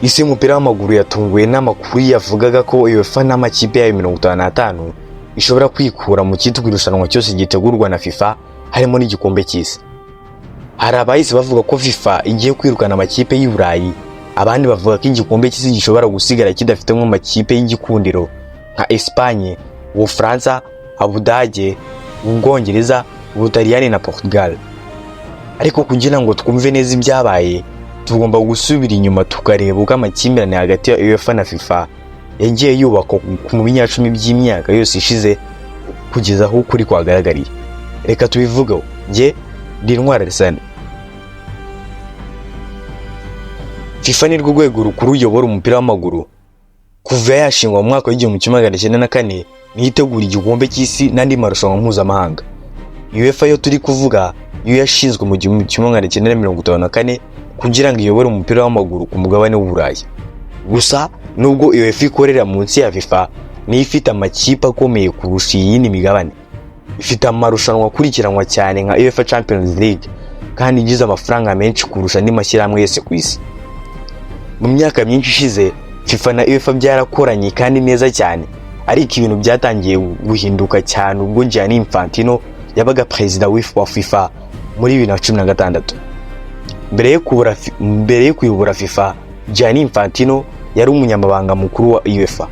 Isi y'umupira w'amaguru yatunguwe n'amakuru yavugaga ko UEFA n'amakipe yayo 55 ishobora kwikura mu cyitwa irushanwa cyose gitegurwa na FIFA harimo n'igikombe cy'isi. Hari abayise bavuga ko FIFA igiye kwirukana amakipe y'u Burayi, abandi bavuga ko igikombe cy'isi gishobora gusigara kidafite mu makipe y'igikundiro nka Espagne, Ubufaransa, Ubudage, Ubwongereza, Ubutaliyani na Portugal. Ariko kugira ngo twumve neza ibyabaye, tugomba gusubira inyuma tukareba uko amakimbirane hagati ya UEFA na FIFA yagiye yubakwa mu binyacumi by'imyaka yose ishize kugeza aho kuri kwagaragariye. Reka tubivugeho. Nge ndi Ntwari Arsene. FIFA ni rwo rwego rukuru ruyobora umupira w'amaguru. Kuva yashingwa mu mwaka w'1994 niyitegura igikombe cy'isi n'andi marushanwa mpuzamahanga. UEFA yo turi kuvuga yo yashinzwe mu 1954 kugira ngo iyobore umupira w'amaguru ku mugabane w'Uburayi. Gusa nubwo UEFA ikorera munsi ya FIFA, ni ifite amakipe akomeye kurusha iyindi migabane. Ifite amarushanwa akurikiranwa cyane nka UEFA Champions League kandi igize amafaranga menshi kurusha andi mashyirahamwe yose ku isi. Mu myaka myinshi ishize, FIFA na UEFA byarakoranye kandi neza cyane, ariko ibintu byatangiye guhinduka cyane ubwo Gianni Infantino yabaga president wa FIFA muri 2016. Mbere yo kuyobora FIFA, Gianni Infantino yari umunyamabanga mukuru wa UEFA.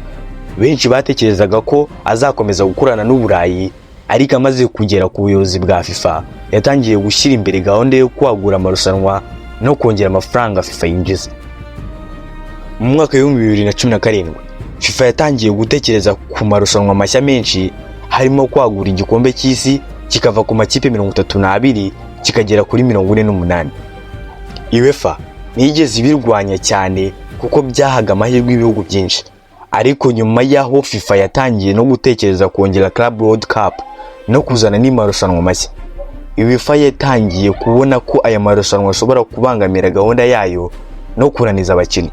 Benshi batekerezaga ko azakomeza gukorana n'Uburayi, ariko amaze kugera ku buyobozi bwa FIFA yatangiye gushyira imbere gahunda yo kwagura amarushanwa no kongera amafaranga FIFA yinjiza. Mu mwaka wa 2017, FIFA yatangiye gutekereza ku marushanwa mashya menshi, harimo kwagura igikombe cy'isi kikava ku makipe 32 kikagera kuri 48. UEFA nigeze ibirwanya cyane kuko byahaga amahirwe ibihugu byinshi, ariko nyuma yaho FIFA yatangiye no gutekereza kongera Club World Cup no kuzana n'imarushanwa mashya. UEFA yatangiye kubona ko aya marushanwa ashobora kubangamira gahunda yayo no kunaniza abakinnyi.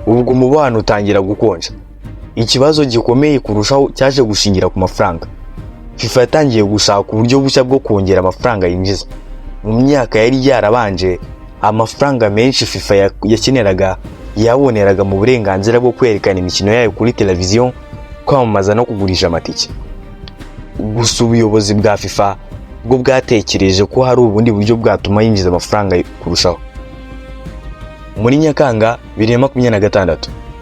Ubwo umubano utangira gukonja. Ikibazo gikomeye kurushaho cyaje gushingira ku mafaranga. FIFA yatangiye gushaka uburyo bushya bwo kongera amafaranga yinjiza. Mu myaka yari yarabanje, amafaranga menshi FIFA yakeneraga yaboneraga mu burenganzira bwo kwerekana imikino yayo kuri televiziyo, kwamamaza no kugurisha amatike. Gusa ubuyobozi bwa FIFA bwo bwatekereje ko hari ubundi buryo bwatuma yinjiza amafaranga kurushaho. Muri Nyakanga 2026,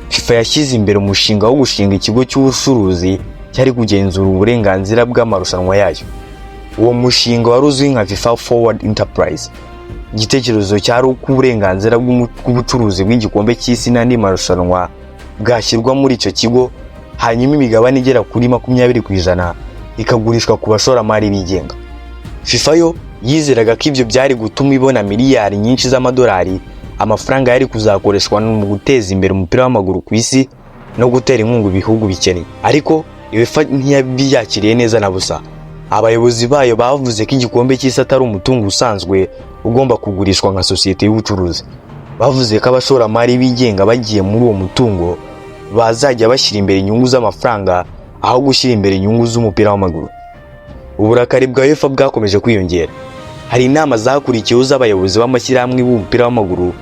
FIFA yashyize imbere umushinga wo gushinga ikigo cy'ubucuruzi cyari kugenzura uburenganzira bw'amarushanwa yayo. Uwo mushinga wari uzwi nka FIFA Forward Enterprise. Igitekerezo cyari uko uburenganzira bw'ubucuruzi bw'igikombe cy'isi n'andi marushanwa bwashyirwa muri icyo kigo, hanyuma imigabane igera kuri 20% ikagurishwa ku bashoramari bigenga. FIFA yo yizeraga ko ibyo byari gutuma ibona miliyari nyinshi z'amadolari, amafaranga yari kuzakoreshwa mu guteza imbere umupira w'amaguru ku isi no gutera inkunga ibihugu bikeneye. Ariko UEFA ntiyabyakiriye neza na busa. Abayobozi bayo bavuze ko igikombe cy'isi atari umutungo usanzwe ugomba kugurishwa nka sosiyete y'ubucuruzi. Bavuze ko abashoramari bigenga bagiye muri uwo mutungo bazajya bashyira imbere inyungu z'amafaranga aho gushyira imbere inyungu z'umupira w'amaguru. Uburakari bwa UEFA bwakomeje kwiyongera. Hari inama zakurikiyeho z'abayobozi b'amashyirahamwe b'umupira w'amaguru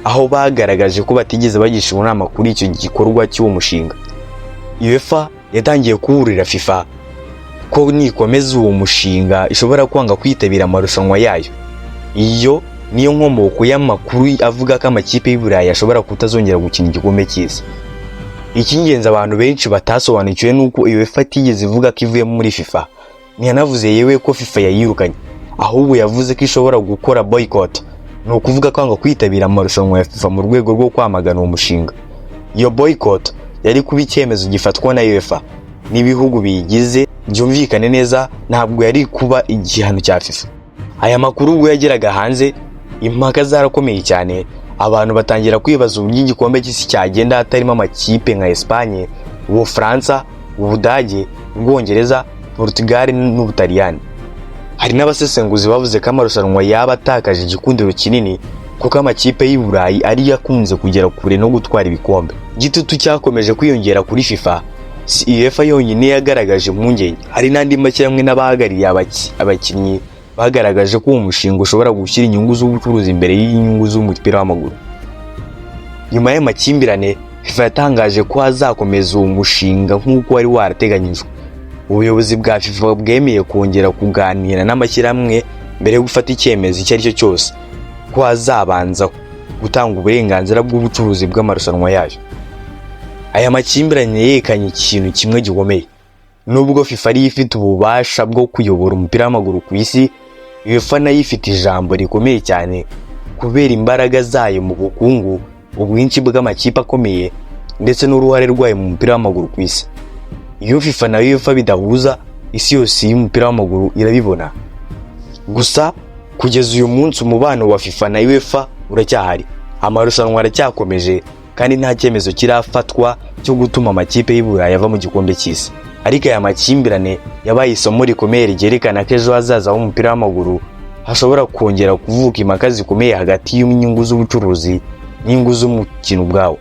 aho bagaragaje ko batigeze bagisha inama kuri icyo gikorwa cy'uwo mushinga. UEFA yatangiye kuburira FIFA ko nikomeza uwo mushinga ishobora kwanga kwitabira amarushanwa yayo. Iyo niyo nkomoko y'amakuru avuga ko amakipe y'Uburayi ashobora kutazongera gukina igikombe cy'isi. Icy'ingenzi abantu benshi batasobanukiwe nuko UEFA itigeze ivuga ko ivuye muri FIFA. Ntiyanavuze yewe ko FIFA yayirukanye, ahubwo yavuze ko ishobora gukora boycott, no kuvuga kwanga kwitabira amarushanwa ya FIFA mu rwego rwo kwamagana uwo mushinga. Iyo boycott yari kuba icyemezo gifatwa na UEFA n'ibihugu biyigize, byumvikane neza, ntabwo yari kuba igihano cya FIFA. Aya makuru ubwo yageraga hanze, impaka zarakomeye cyane. Abantu batangira kwibaza uburyo igikombe cy'isi cyagenda hatarimo amakipe nka Espagne, Ubufaransa, Ubudage, Ubwongereza, Portugal n'Ubutaliyani. Hari n'abasesenguzi bavuze ko amarushanwa yaba atakaje igikundiro kinini kuko amakipe y'u Burayi ari yakunze kugera kure no gutwara ibikombe. Igitutu cyakomeje kwiyongera kuri FIFA. UEFA yonyine yagaragaje impungenge. Hari n'andi mashyirahamwe n'abahagarariye abakinnyi bagaragaje ko uwo mushinga ushobora gushyira inyungu z'ubucuruzi imbere y'inyungu z'umupira w'amaguru. Nyuma y'amakimbirane, FIFA yatangaje ko hazakomeza uwo mushinga nk'uko wari warateganyijwe. Ubuyobozi bwa FIFA bwemeye kongera kuganira n'amashyirahamwe mbere yo gufata icyemezo icyo ari cyo cyose, ko hazabanza gutanga uburenganzira bw'ubucuruzi bw'amarushanwa yayo. Aya makimbirane yerekanye ikintu kimwe gikomeye. Nubwo FIFA ari ifite ububasha bwo kuyobora umupira w'amaguru ku isi, UEFA nayo ifite ijambo rikomeye cyane kubera imbaraga zayo mu bukungu, ubwinshi bw'amakipe akomeye ndetse n'uruhare rwayo mu mupira w'amaguru ku isi. Iyo FIFA na UEFA bidahuza, isi yose y'umupira w'amaguru irabibona. Gusa kugeza uyu munsi umubano wa FIFA na UEFA uracyahari. Amarushanwa aracyakomeje kandi nta cyemezo kirafatwa cyo gutuma amakipe y'Iburayi ava mu gikombe cy'isi. Ariko aya makimbirane yabaye isomo rikomeye ryerekana ko ejo hazaza h'umupira w'amaguru hashobora kongera kuvuka impaka zikomeye hagati y'inyungu z'ubucuruzi n'inyungu z'umukino ubwawo.